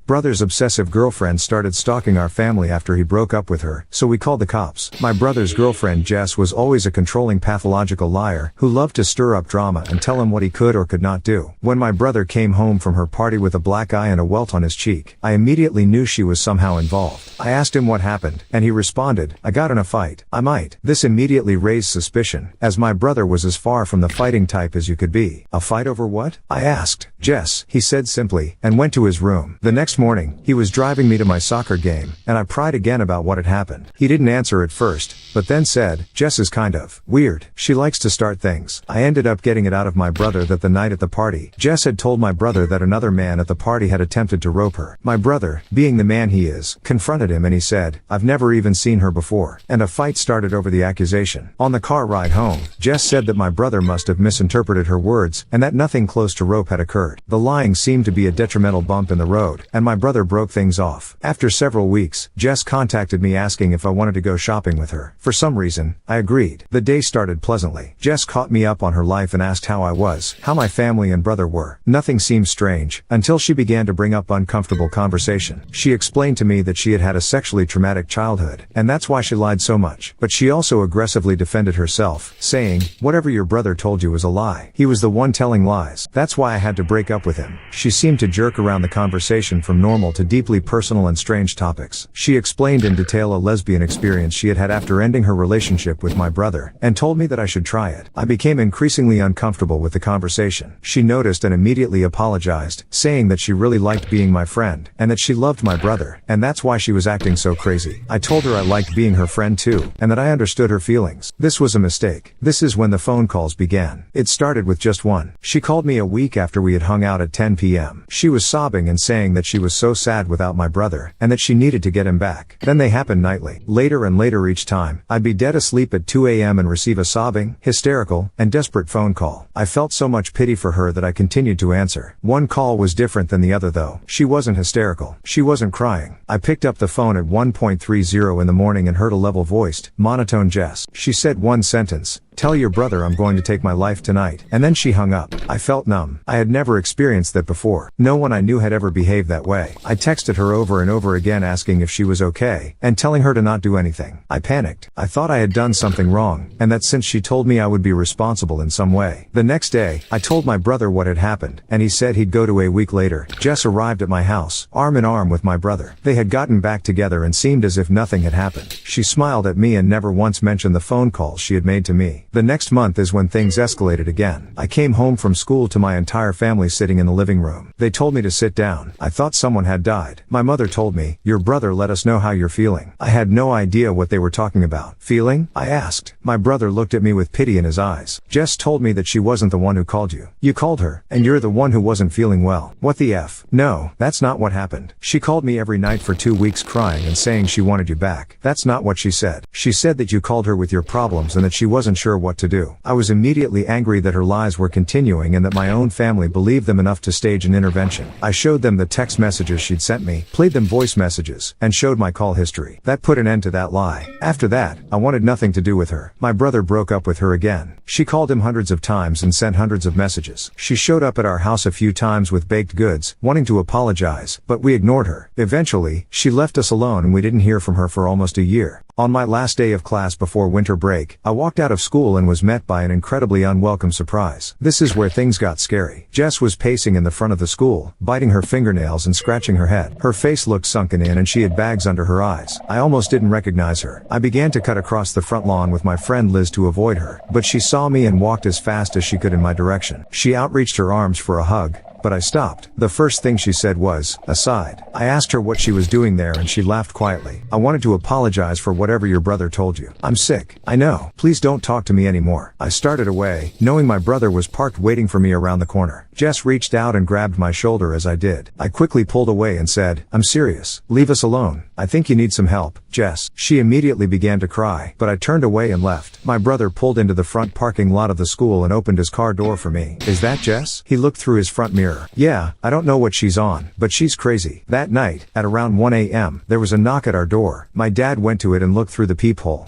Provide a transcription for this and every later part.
Brother's obsessive girlfriend started stalking our family after he broke up with her, so we called the cops. My brother's girlfriend Jess was always a controlling pathological liar who loved to stir up drama and tell him what he could or could not do. When my brother came home from her party with a black eye and a welt on his cheek, I immediately knew she was somehow involved. I asked him what happened, and he responded, "I got in a fight. I might." This immediately raised suspicion, as my brother was as far from the fighting type as you could be. "A fight over what?" I asked. "Jess," he said simply, and went to his room. The next morning, he was driving me to my soccer game, and I pried again about what had happened. He didn't answer at first, but then said, "Jess is kind of weird. She likes to start things." I ended up getting it out of my brother that the night at the party, Jess had told my brother that another man at the party had attempted to rope her. My brother, being the man he is, confronted him and he said, "I've never even seen her before," and a fight started over the accusation. On the car ride home, Jess said that my brother must have misinterpreted her words, and that nothing close to rope had occurred. The lying seemed to be a detrimental bump in the road, and my brother broke things off. After several weeks, Jess contacted me asking if I wanted to go shopping with her. For some reason, I agreed. The day started pleasantly. Jess caught me up on her life and asked how I was, how my family and brother were. Nothing seemed strange, until she began to bring up uncomfortable conversation. She explained to me that she had had a sexually traumatic childhood, and that's why she lied so much. But she also aggressively defended herself, saying, "Whatever your brother told you was a lie. He was the one telling lies. That's why I had to break up with him." She seemed to jerk around the conversation from normal to deeply personal and strange topics. She explained in detail a lesbian experience she had had after ending her relationship with my brother, and told me that I should try it. I became increasingly uncomfortable with the conversation. She noticed and immediately apologized, saying that she really liked being my friend, and that she loved my brother, and that's why she was acting so crazy. I told her I liked being her friend too, and that I understood her feelings. This was a mistake. This is when the phone calls began. It started with just one. She called me a week after we had hung out at 10 p.m. She was sobbing and saying that she was so sad without my brother, and that she needed to get him back. Then they happened nightly. Later and later each time, I'd be dead asleep at 2 a.m. and receive a sobbing, hysterical, and desperate phone call. I felt so much pity for her that I continued to answer. One call was different than the other though. She wasn't hysterical. She wasn't crying. I picked up the phone at 1:30 in the morning and heard a level-voiced, monotone Jess. She said one sentence, "Tell your brother I'm going to take my life tonight," and then she hung up. I felt numb. I had never experienced that before. No one I knew had ever behaved that way. I texted her over and over again asking if she was okay, and telling her to not do anything. I panicked. I thought I had done something wrong, and that since she told me I would be responsible in some way. The next day, I told my brother what had happened, and he said he'd go to. A week later, Jess arrived at my house, arm in arm with my brother. They had gotten back together and seemed as if nothing had happened. She smiled at me and never once mentioned the phone calls she had made to me. The next month is when things escalated again. I came home from school to my entire family sitting in the living room. They told me to sit down. I thought someone had died. My mother told me, "Your brother let us know how you're feeling." I had no idea what they were talking about. "Feeling?" I asked. My brother looked at me with pity in his eyes. "Jess told me that she wasn't the one who called you. You called her, and you're the one who wasn't feeling well." "What the F? No, that's not what happened. She called me every night for 2 weeks crying and saying she wanted you back." "That's not what she said. She said that you called her with your problems and that she wasn't sure what to do." I was immediately angry that her lies were continuing and that my own family believed them enough to stage an intervention. I showed them the text messages she'd sent me, played them voice messages, and showed my call history. That put an end to that lie. After that, I wanted nothing to do with her. My brother broke up with her again. She called him hundreds of times and sent hundreds of messages. She showed up at our house a few times with baked goods, wanting to apologize, but we ignored her. Eventually, she left us alone and we didn't hear from her for almost a year. On my last day of class before winter break, I walked out of school and was met by an incredibly unwelcome surprise. This is where things got scary. Jess was pacing in the front of the school, biting her fingernails and scratching her head. Her face looked sunken in and she had bags under her eyes. I almost didn't recognize her. I began to cut across the front lawn with my friend Liz to avoid her, but she saw me and walked as fast as she could in my direction. She outreached her arms for a hug, but I stopped. The first thing she said was, "Aside." I asked her what she was doing there and she laughed quietly. "I wanted to apologize for whatever your brother told you. I'm sick. I know. Please don't talk to me anymore." I started away, knowing my brother was parked waiting for me around the corner. Jess reached out and grabbed my shoulder as I did. I quickly pulled away and said, "I'm serious. Leave us alone. I think you need some help, Jess." She immediately began to cry, but I turned away and left. My brother pulled into the front parking lot of the school and opened his car door for me. "Is that Jess?" He looked through his front mirror. "Yeah, I don't know what she's on, but she's crazy." That night, at around 1 a.m., there was a knock at our door. My dad went to it and looked through the peephole.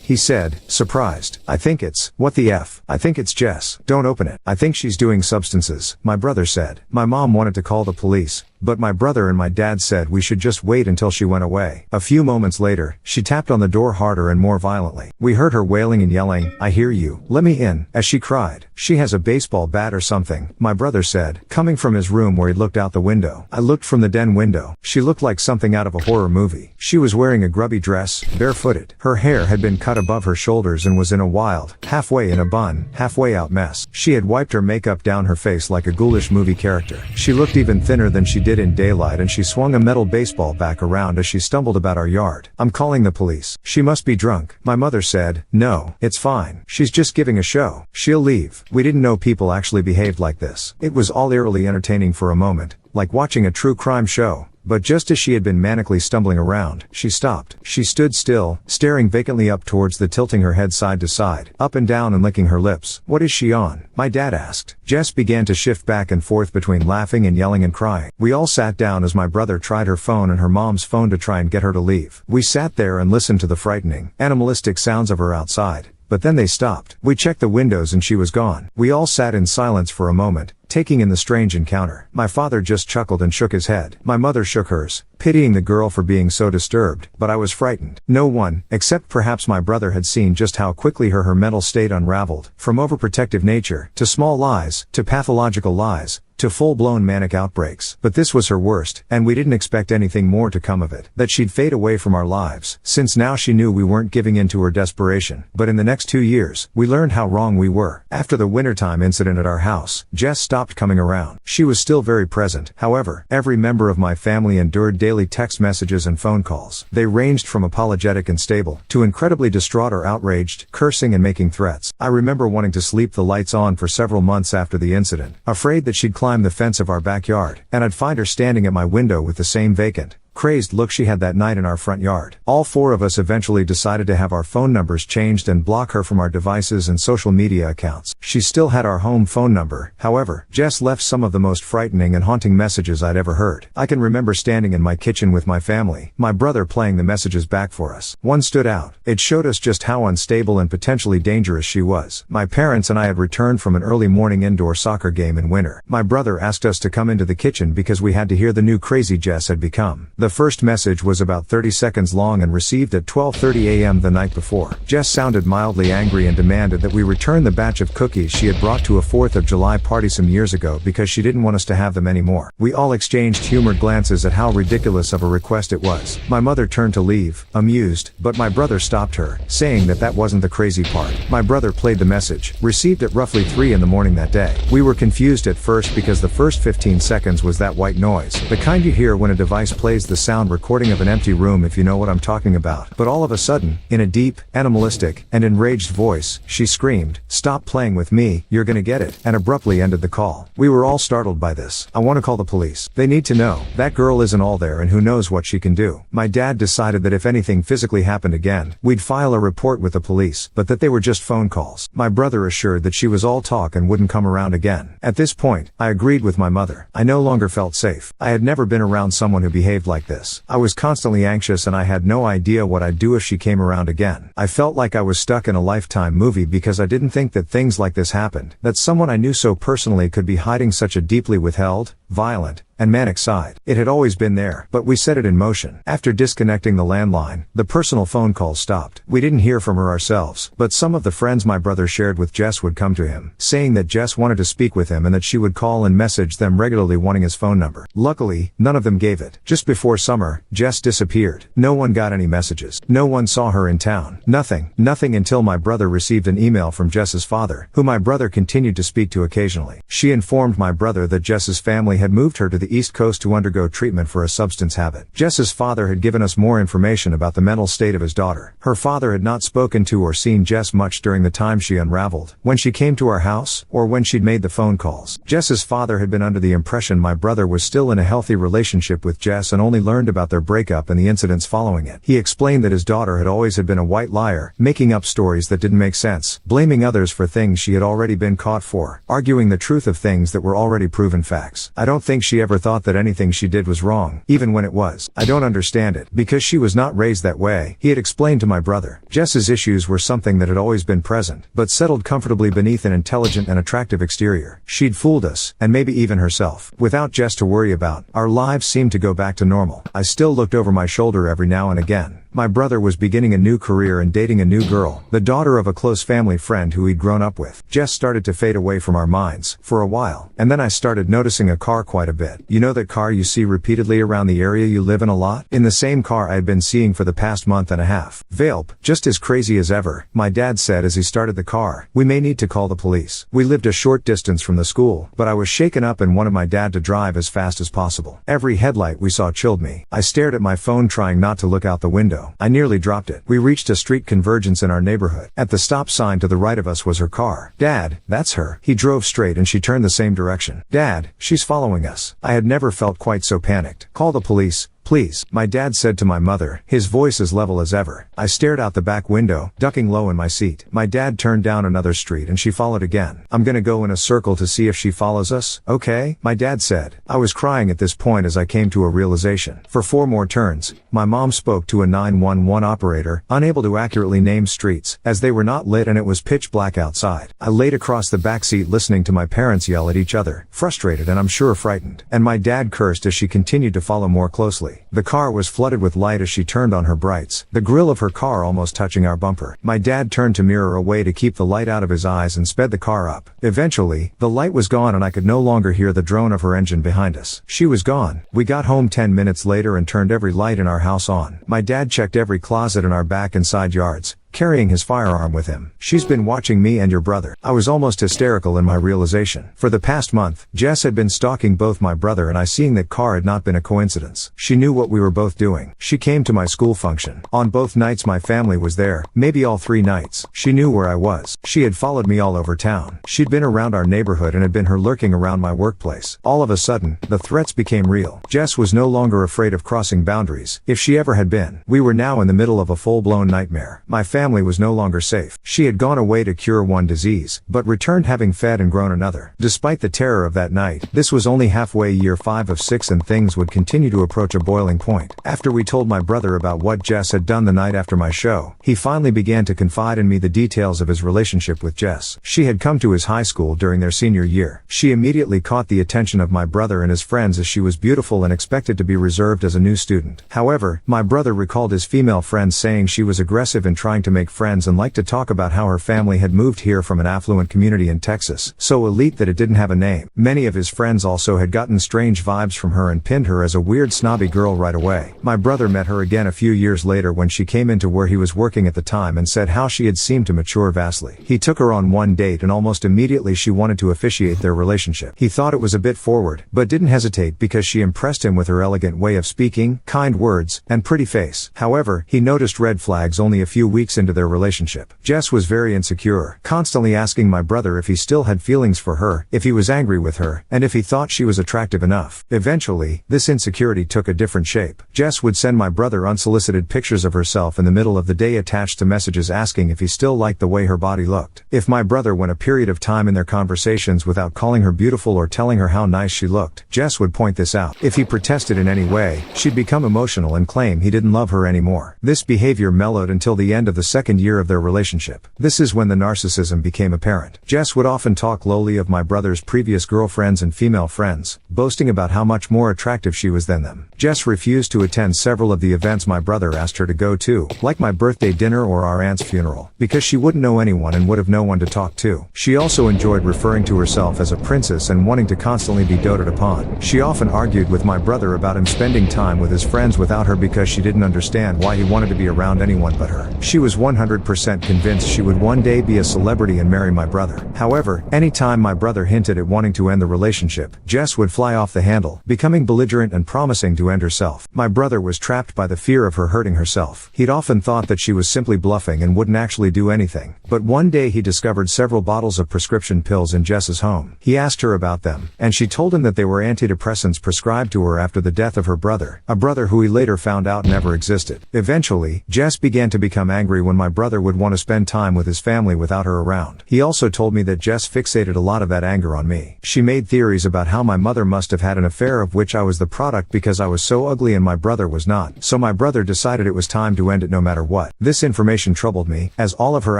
He said, surprised. "I think it's, what the F? I think it's Jess. Don't open it. I think she's doing substances," my brother said. My mom wanted to call the police, but my brother and my dad said we should just wait until she went away. A few moments later, she tapped on the door harder and more violently. We heard her wailing and yelling, "I hear you, let me in," as she cried. "She has a baseball bat or something," my brother said, coming from his room where he looked out the window. I looked from the den window. She looked like something out of a horror movie. She was wearing a grubby dress, barefooted. Her hair had been cut above her shoulders and was in a wild, halfway in a bun, halfway out mess. She had wiped her makeup down her face like a ghoulish movie character. She looked even thinner than she did in daylight, and she swung a metal baseball bat around as she stumbled about our yard. "I'm calling the police. She must be drunk," my mother said. "No, it's fine. She's just giving a show. She'll leave." We didn't know people actually behaved like this. It was all eerily entertaining for a moment, like watching a true crime show. But just as she had been manically stumbling around, she stopped. She stood still, staring vacantly up towards the, tilting her head side to side, up and down and licking her lips. "What is she on?" my dad asked. Jess began to shift back and forth between laughing and yelling and crying. We all sat down as my brother tried her phone and her mom's phone to try and get her to leave. We sat there and listened to the frightening, animalistic sounds of her outside. But then they stopped. We checked the windows and she was gone. We all sat in silence for a moment, taking in the strange encounter. My father just chuckled and shook his head. My mother shook hers, pitying the girl for being so disturbed, but I was frightened. No one, except perhaps my brother, had seen just how quickly her mental state unraveled, from overprotective nature, to small lies, to pathological lies, to full-blown manic outbreaks. But this was her worst, and we didn't expect anything more to come of it, that she'd fade away from our lives, since now she knew we weren't giving in to her desperation. But in the next 2 years, we learned how wrong we were. After the wintertime incident at our house, Jess stopped coming around. She was still very present, however. Every member of my family endured daily text messages and phone calls. They ranged from apologetic and stable, to incredibly distraught or outraged, cursing and making threats. I remember wanting to sleep the lights on for several months after the incident, afraid that she'd climb the fence of our backyard, and I'd find her standing at my window with the same vacant, crazed look she had that night in our front yard. All four of us eventually decided to have our phone numbers changed and block her from our devices and social media accounts. She still had our home phone number, however. Jess left some of the most frightening and haunting messages I'd ever heard. I can remember standing in my kitchen with my family, my brother playing the messages back for us. One stood out. It showed us just how unstable and potentially dangerous she was. My parents and I had returned from an early morning indoor soccer game in winter. My brother asked us to come into the kitchen because we had to hear the new crazy Jess had become. The first message was about 30 seconds long and received at 12:30 a.m. the night before. Jess sounded mildly angry and demanded that we return the batch of cookies she had brought to a 4th of July party some years ago because she didn't want us to have them anymore. We all exchanged humored glances at how ridiculous of a request it was. My mother turned to leave, amused, but my brother stopped her, saying that that wasn't the crazy part. My brother played the message, received at roughly 3 in the morning that day. We were confused at first because the first 15 seconds was that white noise, the kind you hear when a device plays the sound recording of an empty room, if you know what I'm talking about. But all of a sudden, in a deep, animalistic, and enraged voice, she screamed, "Stop playing with me, you're gonna get it," and abruptly ended the call. We were all startled by this. "I want to call the police. They need to know. That girl isn't all there and who knows what she can do." My dad decided that if anything physically happened again, we'd file a report with the police, but that they were just phone calls. My brother assured that she was all talk and wouldn't come around again. At this point, I agreed with my mother. I no longer felt safe. I had never been around someone who behaved like this. I was constantly anxious and I had no idea what I'd do if she came around again. I felt like I was stuck in a Lifetime movie because I didn't think that things like this happened, that someone I knew so personally could be hiding such a deeply withheld, violent, and manic side. It had always been there, but we set it in motion. After disconnecting the landline, the personal phone calls stopped. We didn't hear from her ourselves, but some of the friends my brother shared with Jess would come to him, saying that Jess wanted to speak with him and that she would call and message them regularly wanting his phone number. Luckily, none of them gave it. Just before summer, Jess disappeared. No one got any messages. No one saw her in town. Nothing until my brother received an email from Jess's father, who my brother continued to speak to occasionally. She informed my brother that Jess's family had moved her to the East Coast to undergo treatment for a substance habit. Jess's father had given us more information about the mental state of his daughter. Her father had not spoken to or seen Jess much during the time she unraveled, when she came to our house, or when she'd made the phone calls. Jess's father had been under the impression my brother was still in a healthy relationship with Jess and only learned about their breakup and the incidents following it. He explained that his daughter had always been a white liar, making up stories that didn't make sense, blaming others for things she had already been caught for, arguing the truth of things that were already proven facts. I don't think she ever never thought that anything she did was wrong, even when it was. I don't understand it, because she was not raised that way, he had explained to my brother. Jess's issues were something that had always been present, but settled comfortably beneath an intelligent and attractive exterior. She'd fooled us, and maybe even herself. Without Jess to worry about, our lives seemed to go back to normal. I still looked over my shoulder every now and again. My brother was beginning a new career and dating a new girl, the daughter of a close family friend who he'd grown up with. Jess started to fade away from our minds, for a while, and then I started noticing a car quite a bit. You know that car you see repeatedly around the area you live in a lot? In the same car I had been seeing for the past month and a half. Valp, just as crazy as ever, my dad said as he started the car. We may need to call the police. We lived a short distance from the school, but I was shaken up and wanted my dad to drive as fast as possible. Every headlight we saw chilled me. I stared at my phone trying not to look out the window. I nearly dropped it. We reached a street convergence in our neighborhood. At the stop sign to the right of us was her car. Dad, that's her. He drove straight and she turned the same direction. Dad, she's following us. I had never felt quite so panicked. Call the police, please, my dad said to my mother, his voice as level as ever. I stared out the back window, ducking low in my seat. My dad turned down another street and she followed again. I'm gonna go in a circle to see if she follows us, okay? My dad said. I was crying at this point as I came to a realization. For 4 more turns, my mom spoke to a 911 operator, unable to accurately name streets, as they were not lit and it was pitch black outside. I laid across the back seat listening to my parents yell at each other, frustrated and I'm sure frightened. And my dad cursed as she continued to follow more closely. The car was flooded with light as she turned on her brights, the grille of her car almost touching our bumper. My dad turned to mirror away to keep the light out of his eyes and sped the car up. Eventually, the light was gone and I could no longer hear the drone of her engine behind us. She was gone. We got home 10 minutes later and turned every light in our house on. My dad checked every closet in our back and side yards, carrying his firearm with him. She's been watching me and your brother. I was almost hysterical in my realization. For the past month, Jess had been stalking both my brother and I, seeing that car had not been a coincidence. She knew what we were both doing. She came to my school function. On both nights my family was there, maybe all 3 nights. She knew where I was. She had followed me all over town. She'd been around our neighborhood and had been her lurking around my workplace. All of a sudden, the threats became real. Jess was no longer afraid of crossing boundaries, if she ever had been. We were now in the middle of a full-blown nightmare. My family was no longer safe. She had gone away to cure one disease, but returned having fed and grown another. Despite the terror of that night, this was only halfway year 5 of 6 and things would continue to approach a boiling point. After we told my brother about what Jess had done the night after my show, he finally began to confide in me the details of his relationship with Jess. She had come to his high school during their senior year. She immediately caught the attention of my brother and his friends as she was beautiful and expected to be reserved as a new student. However, my brother recalled his female friends saying she was aggressive and trying to make friends and liked to talk about how her family had moved here from an affluent community in Texas, so elite that it didn't have a name. Many of his friends also had gotten strange vibes from her and pinned her as a weird snobby girl right away. My brother met her again a few years later when she came into where he was working at the time and said how she had seemed to mature vastly. He took her on one date and almost immediately she wanted to officiate their relationship. He thought it was a bit forward, but didn't hesitate because she impressed him with her elegant way of speaking, kind words, and pretty face. However, he noticed red flags only a few weeks into their relationship. Jess was very insecure, constantly asking my brother if he still had feelings for her, if he was angry with her, and if he thought she was attractive enough. Eventually, this insecurity took a different shape. Jess would send my brother unsolicited pictures of herself in the middle of the day attached to messages asking if he still liked the way her body looked. If my brother went a period of time in their conversations without calling her beautiful or telling her how nice she looked, Jess would point this out. If he protested in any way, she'd become emotional and claim he didn't love her anymore. This behavior mellowed until the end of the 2nd year of their relationship. This is when the narcissism became apparent. Jess would often talk lowly of my brother's previous girlfriends and female friends, boasting about how much more attractive she was than them. Jess refused to attend several of the events my brother asked her to go to, like my birthday dinner or our aunt's funeral, because she wouldn't know anyone and would have no one to talk to. She also enjoyed referring to herself as a princess and wanting to constantly be doted upon. She often argued with my brother about him spending time with his friends without her because she didn't understand why he wanted to be around anyone but her. She was 100% convinced she would one day be a celebrity and marry my brother. However, anytime my brother hinted at wanting to end the relationship, Jess would fly off the handle, becoming belligerent and promising to end herself. My brother was trapped by the fear of her hurting herself. He'd often thought that she was simply bluffing and wouldn't actually do anything. But one day he discovered several bottles of prescription pills in Jess's home. He asked her about them, and she told him that they were antidepressants prescribed to her after the death of her brother, a brother who he later found out never existed. Eventually, Jess began to become angry when my brother would want to spend time with his family without her around. He also told me that Jess fixated a lot of that anger on me. She made theories about how my mother must have had an affair of which I was the product because I was so ugly and my brother was not. So my brother decided it was time to end it no matter what. This information troubled me, as all of her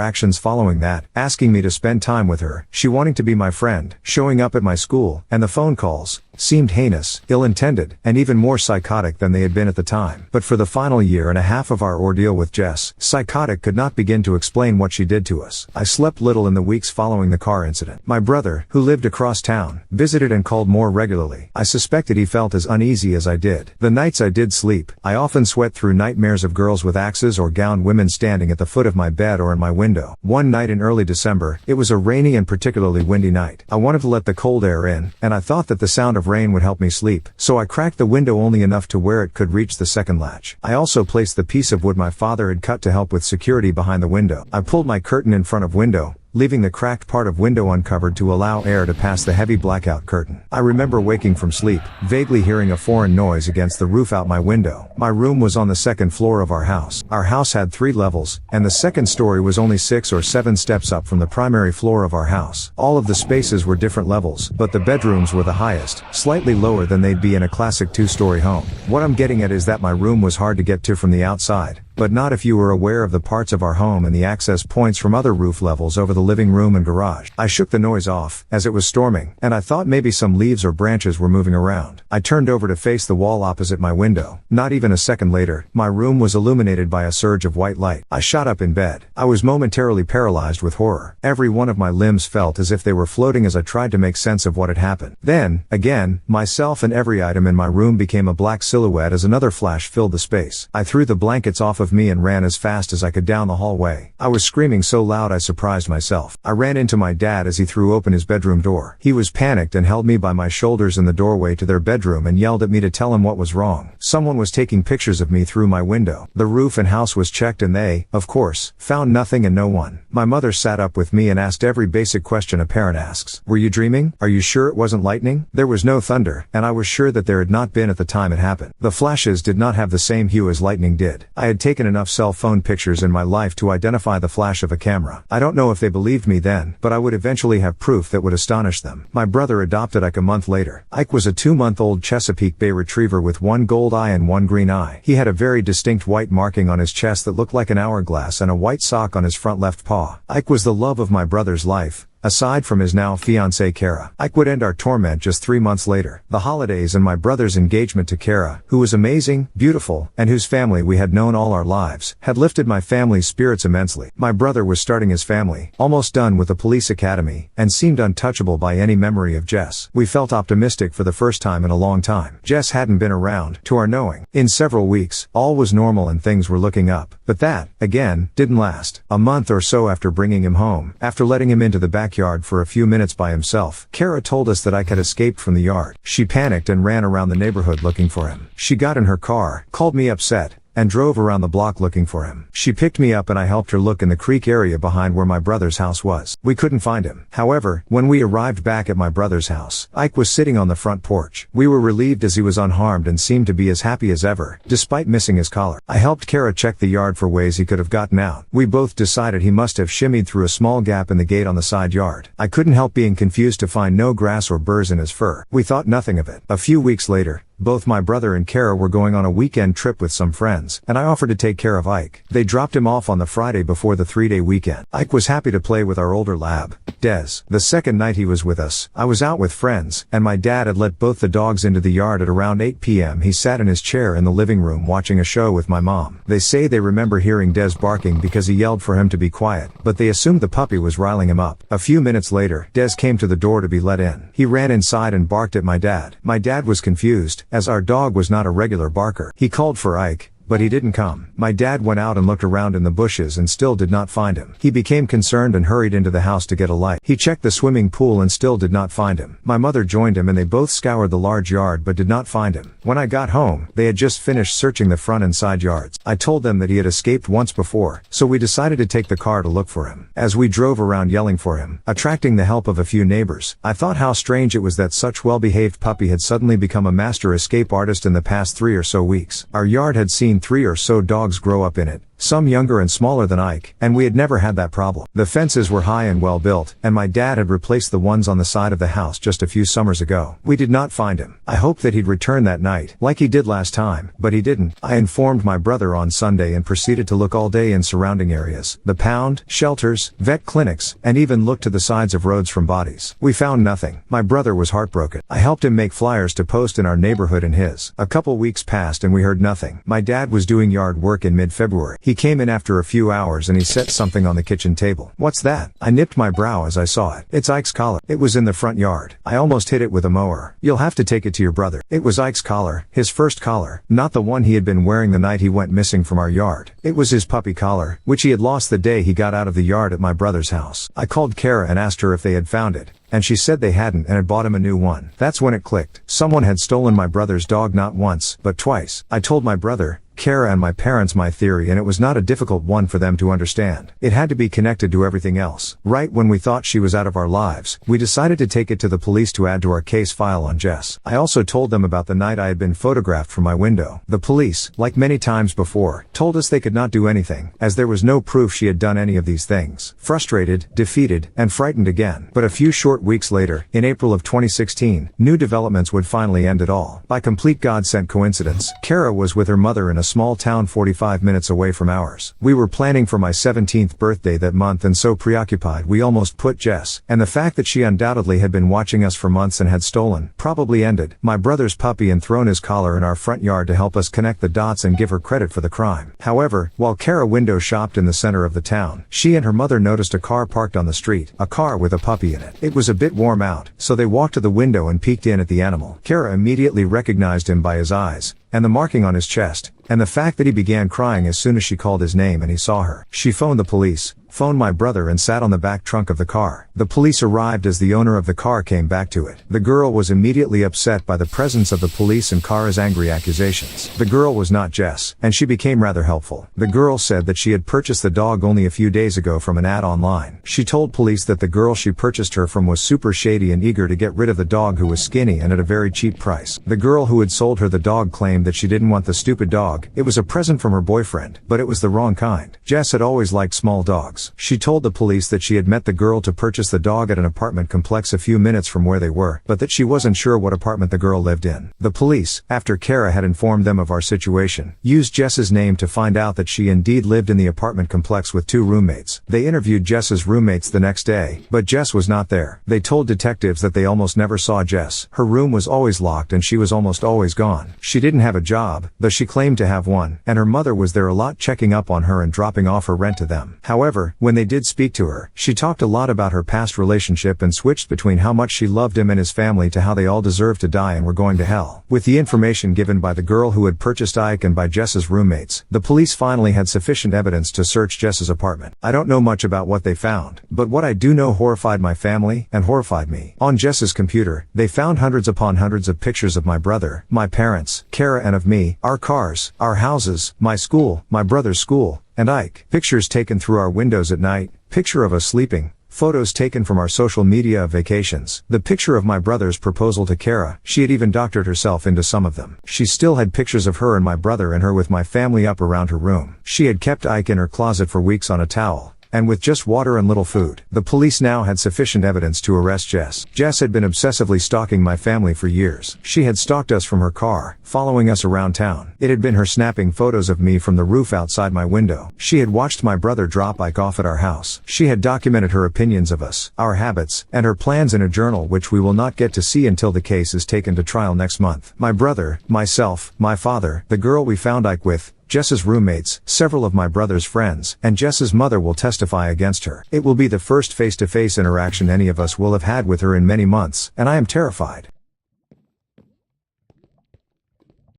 actions following that, asking me to spend time with her, she wanting to be my friend, showing up at my school, and the phone calls, seemed heinous, ill-intended, and even more psychotic than they had been at the time. But for the final year and a half of our ordeal with Jess, psychotic could not begin to explain what she did to us. I slept little in the weeks following the car incident. My brother, who lived across town, visited and called more regularly. I suspected he felt as uneasy as I did. The nights I did sleep, I often sweat through nightmares of girls with axes or gowned women standing at the foot of my bed or in my window. One night in early December, it was a rainy and particularly windy night. I wanted to let the cold air in, and I thought that the sound of rain would help me sleep, so I cracked the window only enough to where it could reach the second latch. I also placed the piece of wood my father had cut to help with security behind the window. I pulled my curtain in front of window, leaving the cracked part of window uncovered to allow air to pass the heavy blackout curtain. I remember waking from sleep, vaguely hearing a foreign noise against the roof out my window. My room was on the second floor of our house. Our house had 3 levels, and the second story was only 6 or 7 steps up from the primary floor of our house. All of the spaces were different levels, but the bedrooms were the highest, slightly lower than they'd be in a classic 2-story home. What I'm getting at is that my room was hard to get to from the outside, but not if you were aware of the parts of our home and the access points from other roof levels over the living room and garage. I shook the noise off, as it was storming, and I thought maybe some leaves or branches were moving around. I turned over to face the wall opposite my window. Not even a second later, my room was illuminated by a surge of white light. I shot up in bed. I was momentarily paralyzed with horror. Every one of my limbs felt as if they were floating as I tried to make sense of what had happened. Then, again, myself and every item in my room became a black silhouette as another flash filled the space. I threw the blankets off of me and ran as fast as I could down the hallway. I was screaming so loud I surprised myself. I ran into my dad as he threw open his bedroom door. He was panicked and held me by my shoulders in the doorway to their bedroom and yelled at me to tell him what was wrong. Someone was taking pictures of me through my window. The roof and house was checked and they, of course, found nothing and no one. My mother sat up with me and asked every basic question a parent asks. Were you dreaming? Are you sure it wasn't lightning? There was no thunder, and I was sure that there had not been at the time it happened. The flashes did not have the same hue as lightning did. I had taken enough cell phone pictures in my life to identify the flash of a camera. I don't know if they believed me then, but I would eventually have proof that would astonish them. My brother adopted Ike a month later. Ike was a 2-month-old Chesapeake Bay Retriever with 1 gold eye and 1 green eye. He had a very distinct white marking on his chest that looked like an hourglass and a white sock on his front left paw. Ike was the love of my brother's life. Aside from his now fiancée Kara, Ike would end our torment just 3 months later. The holidays and my brother's engagement to Kara, who was amazing, beautiful, and whose family we had known all our lives, had lifted my family's spirits immensely. My brother was starting his family, almost done with the police academy, and seemed untouchable by any memory of Jess. We felt optimistic for the first time in a long time. Jess hadn't been around, to our knowing, in several weeks. All was normal and things were looking up. But that, again, didn't last. A month or so after bringing him home, after letting him into the backyard for a few minutes by himself, Kara told us that Ike had escaped from the yard. She panicked and ran around the neighborhood looking for him. She got in her car, called me upset, and drove around the block looking for him. She picked me up and I helped her look in the creek area behind where my brother's house was. We couldn't find him. However, when we arrived back at my brother's house, Ike was sitting on the front porch. We were relieved as he was unharmed and seemed to be as happy as ever, despite missing his collar. I helped Kara check the yard for ways he could have gotten out. We both decided he must have shimmied through a small gap in the gate on the side yard. I couldn't help being confused to find no grass or burrs in his fur. We thought nothing of it. A few weeks later, both my brother and Kara were going on a weekend trip with some friends, and I offered to take care of Ike. They dropped him off on the Friday before the 3-day weekend. Ike was happy to play with our older lab, Des. The second night he was with us, I was out with friends, and my dad had let both the dogs into the yard at around 8 p.m. He sat in his chair in the living room watching a show with my mom. They say they remember hearing Des barking because he yelled for him to be quiet, but they assumed the puppy was riling him up. A few minutes later, Des came to the door to be let in. He ran inside and barked at my dad. My dad was confused, as our dog was not a regular barker. He called for Ike, but he didn't come. My dad went out and looked around in the bushes and still did not find him. He became concerned and hurried into the house to get a light. He checked the swimming pool and still did not find him. My mother joined him and they both scoured the large yard but did not find him. When I got home, they had just finished searching the front and side yards. I told them that he had escaped once before, so we decided to take the car to look for him. As we drove around yelling for him, attracting the help of a few neighbors, I thought how strange it was that such well-behaved puppy had suddenly become a master escape artist in the past 3 or so weeks. Our yard had seen 3 or so dogs grow up in it, some younger and smaller than Ike, and we had never had that problem. The fences were high and well built, and my dad had replaced the ones on the side of the house just a few summers ago. We did not find him. I hoped that he'd return that night, like he did last time, but he didn't. I informed my brother on Sunday and proceeded to look all day in surrounding areas, the pound, shelters, vet clinics, and even looked to the sides of roads from bodies. We found nothing. My brother was heartbroken. I helped him make flyers to post in our neighborhood and his. A couple weeks passed and we heard nothing. My dad was doing yard work in mid-February. He came in after a few hours and he set something on the kitchen table. "What's that?" I nipped my brow as I saw it. "It's Ike's collar. It was in the front yard. I almost hit it with a mower. You'll have to take it to your brother." It was Ike's collar, his first collar, not the one he had been wearing the night he went missing from our yard. It was his puppy collar, which he had lost the day he got out of the yard at my brother's house. I called Kara and asked her if they had found it, and she said they hadn't and had bought him a new one. That's when it clicked. Someone had stolen my brother's dog not once, but twice. I told my brother, Kara, and my parents my theory, and it was not a difficult one for them to understand. It had to be connected to everything else. Right when we thought she was out of our lives, we decided to take it to the police to add to our case file on Jess. I also told them about the night I had been photographed from my window. The police, like many times before, told us they could not do anything, as there was no proof she had done any of these things. Frustrated, defeated, and frightened again. But a few short weeks later, in April of 2016, new developments would finally end it all. By complete God-sent coincidence, Kara was with her mother in a small town 45 minutes away from ours. We were planning for my 17th birthday that month, and so preoccupied we almost put Jess, and the fact that she undoubtedly had been watching us for months and had stolen, probably ended, my brother's puppy and thrown his collar in our front yard to help us connect the dots and give her credit for the crime. However, while Kara window shopped in the center of the town, she and her mother noticed a car parked on the street, a car with a puppy in it. It was a bit warm out, so they walked to the window and peeked in at the animal. Kara immediately recognized him by his eyes, and the marking on his chest, and the fact that he began crying as soon as she called his name and he saw her. She phoned the police, phoned my brother, and sat on the back trunk of the car. The police arrived as the owner of the car came back to it. The girl was immediately upset by the presence of the police and Kara's angry accusations. The girl was not Jess, and she became rather helpful. The girl said that she had purchased the dog only a few days ago from an ad online. She told police that the girl she purchased her from was super shady and eager to get rid of the dog, who was skinny and at a very cheap price. The girl who had sold her the dog claimed that she didn't want the stupid dog. It was a present from her boyfriend, but it was the wrong kind. Jess had always liked small dogs. She told the police that she had met the girl to purchase the dog at an apartment complex a few minutes from where they were, but that she wasn't sure what apartment the girl lived in. The police, after Kara had informed them of our situation, used Jess's name to find out that she indeed lived in the apartment complex with 2 roommates. They interviewed Jess's roommates the next day, but Jess was not there. They told detectives that they almost never saw Jess. Her room was always locked and she was almost always gone. She didn't have a job, though she claimed to have one, and her mother was there a lot, checking up on her and dropping off her rent to them. However, when they did speak to her, she talked a lot about her past relationship and switched between how much she loved him and his family to how they all deserved to die and were going to hell. With the information given by the girl who had purchased Ike and by Jess's roommates, the police finally had sufficient evidence to search Jess's apartment. I don't know much about what they found, but what I do know horrified my family and horrified me. On Jess's computer, they found hundreds upon hundreds of pictures of my brother, my parents, Kara, and of me, our cars, our houses, my school, my brother's school, and Ike. Pictures taken through our windows at night, picture of us sleeping, photos taken from our social media of vacations, the picture of my brother's proposal to Kara. She had even doctored herself into some of them. She still had pictures of her and my brother and her with my family up around her room. She had kept Ike in her closet for weeks on a towel, and with just water and little food. The police now had sufficient evidence to arrest Jess. Jess had been obsessively stalking my family for years. She had stalked us from her car, following us around town. It had been her snapping photos of me from the roof outside my window. She had watched my brother drop Ike off at our house. She had documented her opinions of us, our habits, and her plans in a journal which we will not get to see until the case is taken to trial next month. My brother, myself, my father, the girl we found Ike with, Jess's roommates, several of my brother's friends, and Jess's mother will testify against her. It will be the first face-to-face interaction any of us will have had with her in many months, and I am terrified.